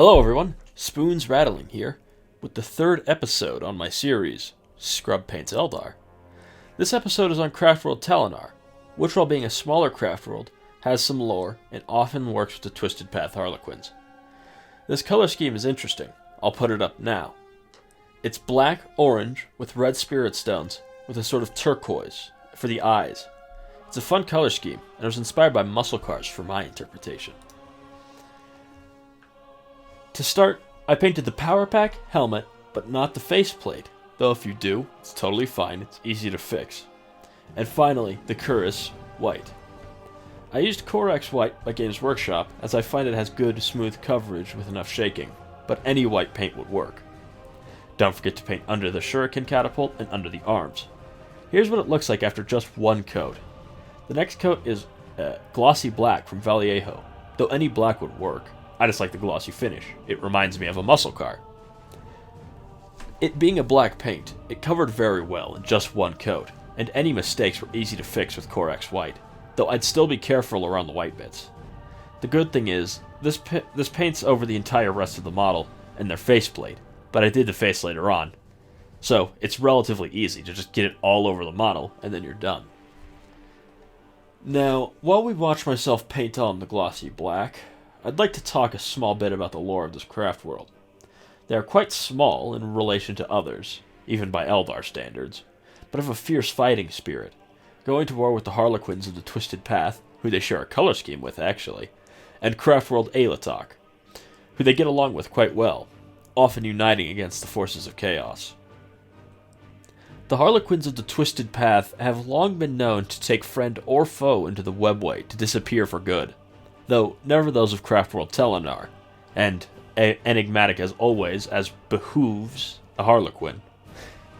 Hello everyone, Spoons Rattling here, with the third episode on my series, Scrub Paints Eldar. This episode is on Craftworld Telennar, which while being a smaller craftworld, has some lore and often works with the Twisted Path Harlequins. This color scheme is interesting, I'll put it up now. It's black-orange with red spirit stones with a sort of turquoise for the eyes. It's a fun color scheme, and it was inspired by muscle cars for my interpretation. To start, I painted the power pack, helmet, but not the faceplate, though if you do, it's totally fine, it's easy to fix. And finally, the cuirass, white. I used Corax White by Games Workshop, as I find it has good, smooth coverage with enough shaking, but any white paint would work. Don't forget to paint under the shuriken catapult and under the arms. Here's what it looks like after just one coat. The next coat is glossy black from Vallejo, though any black would work. I just like the glossy finish. It reminds me of a muscle car. It being a black paint, it covered very well in just one coat, and any mistakes were easy to fix with Corax White, though I'd still be careful around the white bits. The good thing is, this paints over the entire rest of the model and their faceplate, but I did the face later on, so it's relatively easy to just get it all over the model and then you're done. Now, while we watch myself paint on the glossy black, I'd like to talk a small bit about the lore of this craft world. They are quite small in relation to others, even by Eldar standards, but have a fierce fighting spirit, going to war with the Harlequins of the Twisted Path, who they share a color scheme with actually, and craft world Eldar, who they get along with quite well, often uniting against the forces of chaos. The Harlequins of the Twisted Path have long been known to take friend or foe into the webway to disappear for good, though never those of Craftworld Telennar, and enigmatic as always, as behooves a Harlequin.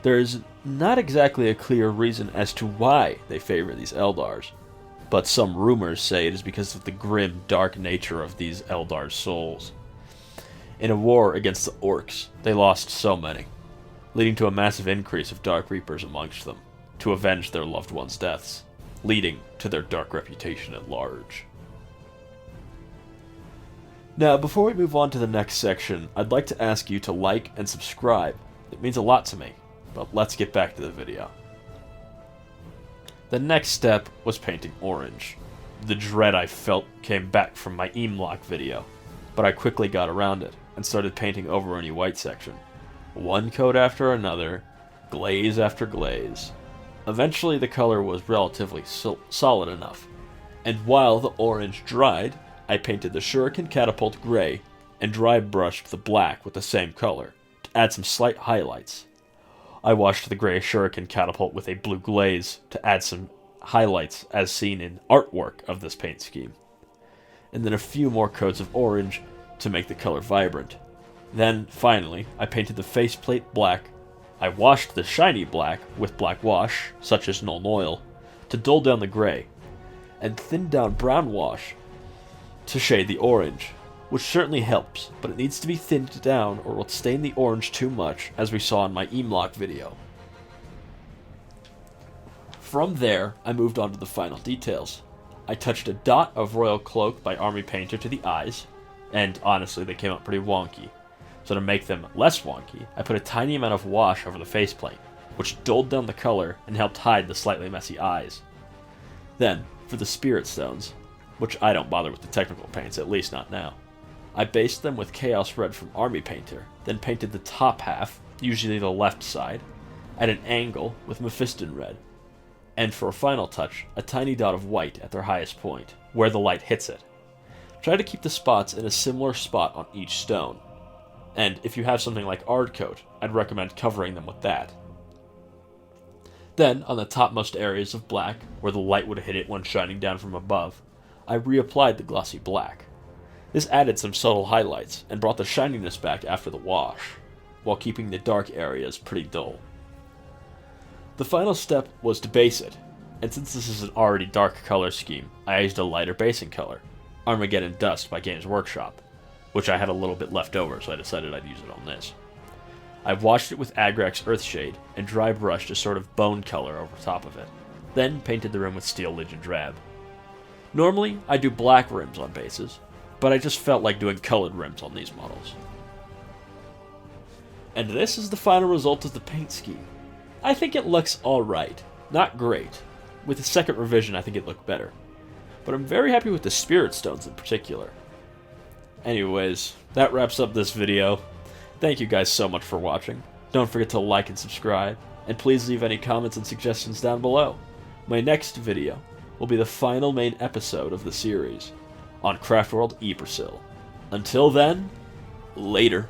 There is not exactly a clear reason as to why they favor these Eldars, but some rumors say it is because of the grim, dark nature of these Eldar souls. In a war against the Orcs, they lost so many, leading to a massive increase of Dark Reapers amongst them, to avenge their loved ones' deaths, leading to their dark reputation at large. Now, before we move on to the next section, I'd like to ask you to like and subscribe. It means a lot to me, but let's get back to the video. The next step was painting orange. The dread I felt came back from my Eamlock video, but I quickly got around it and started painting over any white section. One coat after another, glaze after glaze. Eventually the color was relatively solid enough, and while the orange dried, I painted the shuriken catapult gray and dry brushed the black with the same color to add some slight highlights. I washed the gray shuriken catapult with a blue glaze to add some highlights as seen in artwork of this paint scheme, and then a few more coats of orange to make the color vibrant. Then, finally, I painted the faceplate black. I washed the shiny black with black wash, such as Nuln Oil, to dull down the gray, and thinned down brown wash to shade the orange, which certainly helps, but it needs to be thinned down or it will stain the orange too much, as we saw in my Eamlock video. From there, I moved on to the final details. I touched a dot of Royal Cloak by Army Painter to the eyes, and honestly they came out pretty wonky. So to make them less wonky, I put a tiny amount of wash over the faceplate, which dulled down the color and helped hide the slightly messy eyes. Then, for the spirit stones, which I don't bother with the technical paints, at least not now, I based them with Chaos Red from Army Painter, then painted the top half, usually the left side, at an angle with Mephiston Red, and for a final touch, a tiny dot of white at their highest point, where the light hits it. Try to keep the spots in a similar spot on each stone, and if you have something like Ardcoat, I'd recommend covering them with that. Then, on the topmost areas of black, where the light would hit it when shining down from above, I reapplied the glossy black. This added some subtle highlights, and brought the shininess back after the wash, while keeping the dark areas pretty dull. The final step was to base it, and since this is an already dark color scheme, I used a lighter basing color, Armageddon Dust by Games Workshop, which I had a little bit left over, so I decided I'd use it on this. I washed it with Agrax Earthshade and dry brushed a sort of bone color over top of it, then painted the rim with Steel Legion Drab. Normally, I do black rims on bases, but I just felt like doing colored rims on these models. And this is the final result of the paint scheme. I think it looks alright, not great. With the second revision, I think it looked better. But I'm very happy with the Spirit Stones in particular. Anyways, that wraps up this video. Thank you guys so much for watching. Don't forget to like and subscribe, and please leave any comments and suggestions down below. My next video will be the final main episode of the series on Craftworld Yggdrasil. Until then, later.